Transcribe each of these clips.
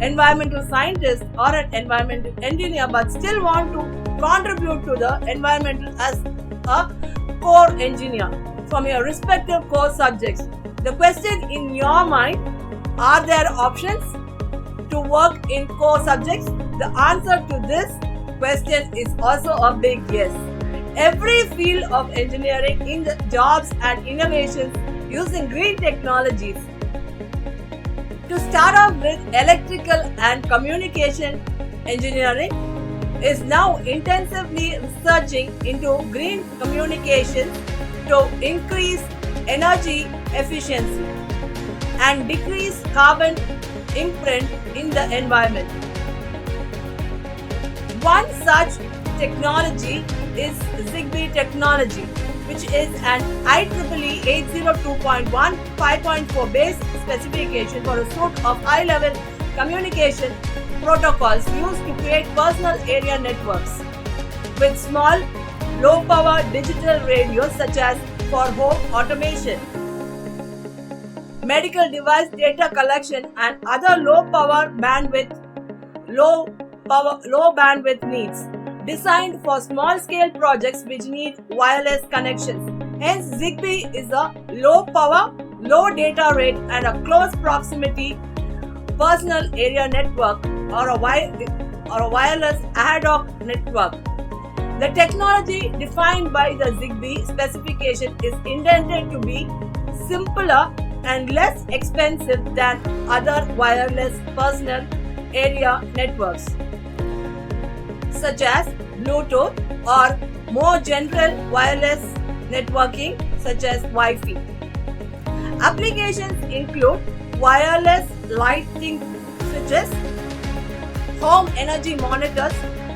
environmental scientist or an environmental engineer but still want to contribute to the environmental as a core engineer from your respective core subjects. The question in your mind, are there options to work in core subjects? The answer to this question is also a big yes. Every field of engineering in the jobs and innovations using green technologies. To start off with, electrical and communication engineering is now intensively researching into green communications to increase energy efficiency and decrease carbon imprint in the environment. One such technology is Zigbee technology, which is an IEEE 802.1 5.4 base specification for a suite of high-level communication protocols used to create personal area networks with small, low-power digital radios such as for home automation, medical device data collection, and other low bandwidth needs, designed for small-scale projects which need wireless connections. Hence, Zigbee is a low power, low data rate, and a close proximity personal area network or a wireless ad hoc network. The technology defined by the Zigbee specification is intended to be simpler and less expensive than other wireless personal area networks, such as Bluetooth or more general wireless networking such as Wi-Fi. Applications include wireless lighting switches, home energy monitors,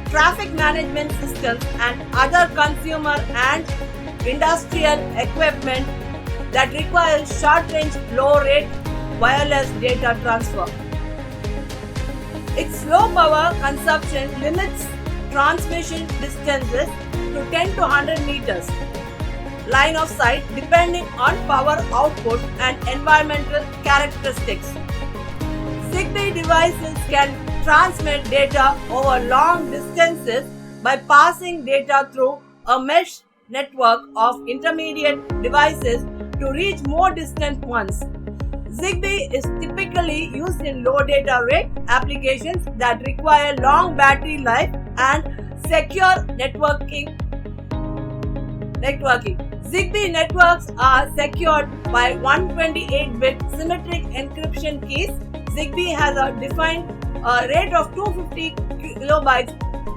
traffic management systems, and other consumer and industrial equipment that requires short-range, low-rate wireless data transfer. Its low power consumption limits transmission distances to 10 to 100 meters line of sight depending on power output and environmental characteristics. Zigbee devices can transmit data over long distances by passing data through a mesh network of intermediate devices to reach more distant ones. Zigbee is typically used in low data rate applications that require long battery life and secure networking. Zigbee networks are secured by 128-bit symmetric encryption keys. Zigbee has a defined rate of 250 kilobytes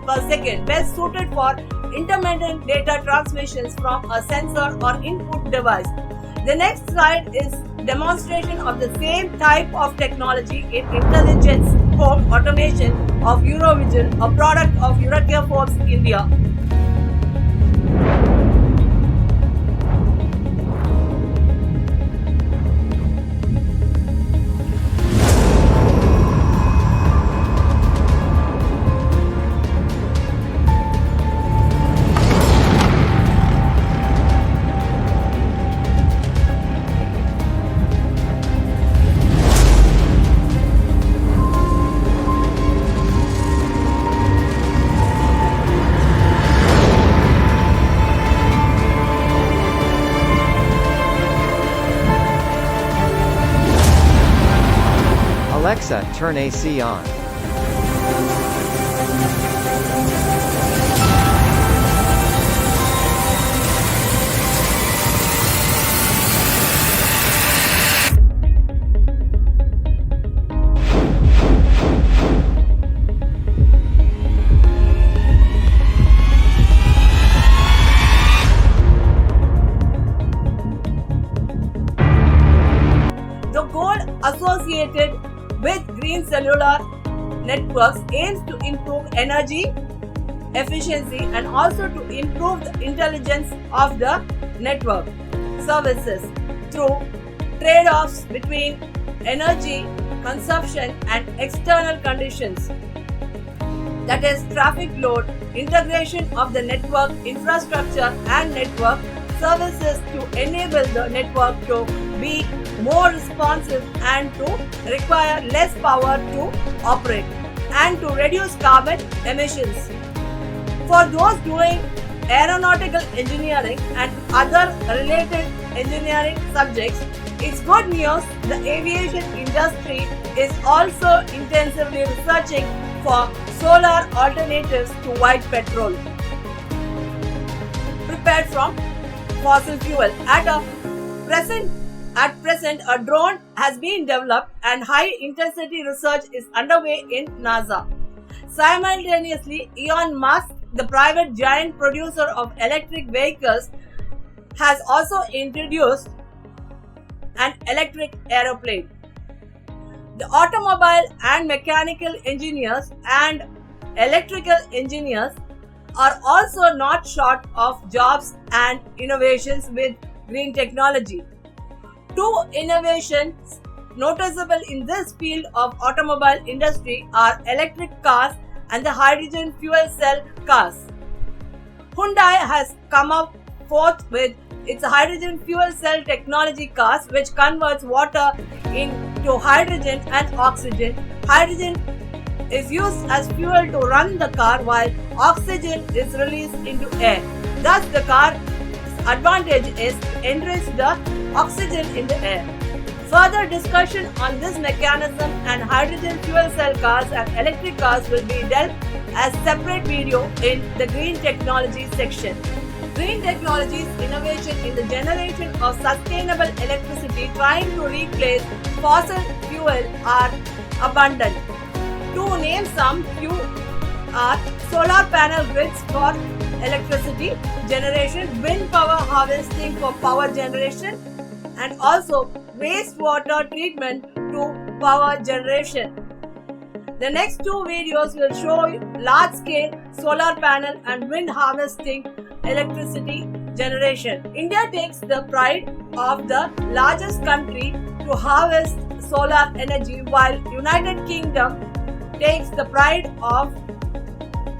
per second, best suited for intermittent data transmissions from a sensor or input device. The next slide is demonstration of the same type of technology in intelligence home automation of Eurovision, a product of Eurocare Forbes India. Alexa, turn AC on. The goal associated with green cellular networks aims to improve energy efficiency and also to improve the intelligence of the network services through trade-offs between energy consumption and external conditions, that is traffic load, integration of the network infrastructure and network services to enable the network to be more responsive and to require less power to operate and to reduce carbon emissions. For those doing aeronautical engineering and other related engineering subjects, it's good news the aviation industry is also intensively researching for solar alternatives to white petrol prepared from fossil fuel. At present, a drone has been developed and high-intensity research is underway in NASA. Simultaneously, Elon Musk, the private giant producer of electric vehicles, has also introduced an electric aeroplane. The automobile and mechanical engineers and electrical engineers are also not short of jobs and innovations with green technology. Two innovations noticeable in this field of automobile industry are electric cars and the hydrogen fuel cell cars. Hyundai has come up forth with its hydrogen fuel cell technology cars, which converts water into hydrogen and oxygen. Hydrogen is used as fuel to run the car while oxygen is released into air. Thus, the car's advantage is to enrich the oxygen in the air. Further discussion on this mechanism and hydrogen fuel cell cars and electric cars will be dealt as separate video in the green technology section. Green technologies innovation in the generation of sustainable electricity trying to replace fossil fuel are abundant. To name some few are solar panel grids for electricity generation, wind power harvesting for power generation, and also wastewater treatment to power generation. The next two videos will show large-scale solar panel and wind harvesting electricity generation. India takes the pride of the largest country to harvest solar energy, while United Kingdom takes the pride of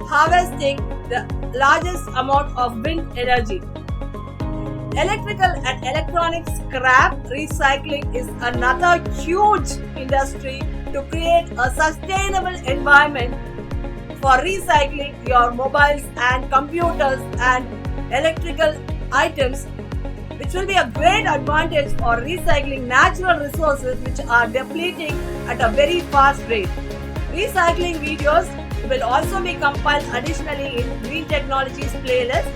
harvesting the largest amount of wind energy. Electrical and electronic scrap recycling is another huge industry to create a sustainable environment for recycling your mobiles and computers and electrical items, which will be a great advantage for recycling natural resources which are depleting at a very fast rate. Recycling videos will also be compiled additionally in Green Technologies playlist.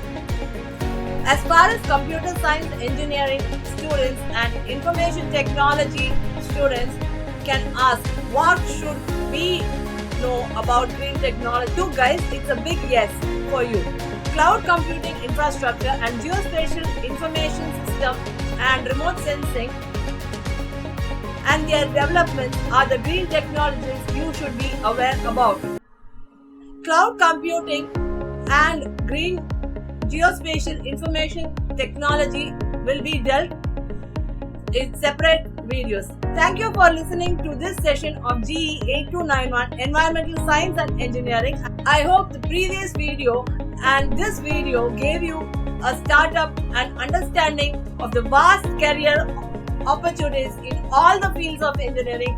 As far as computer science engineering students and information technology students can ask, what should we know about green technology? You guys, it's a big yes for you. Cloud computing infrastructure and geospatial information system and remote sensing and their developments are the green technologies you should be aware about. Cloud computing and green geospatial information technology will be dealt in separate videos. Thank you for listening to this session of GE 8291 Environmental Science and Engineering. I hope the previous video and this video gave you a startup and understanding of the vast career opportunities in all the fields of engineering.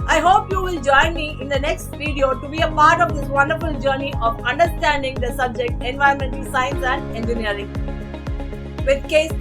I hope you will join me in the next video to be a part of this wonderful journey of understanding the subject environmental science and engineering with case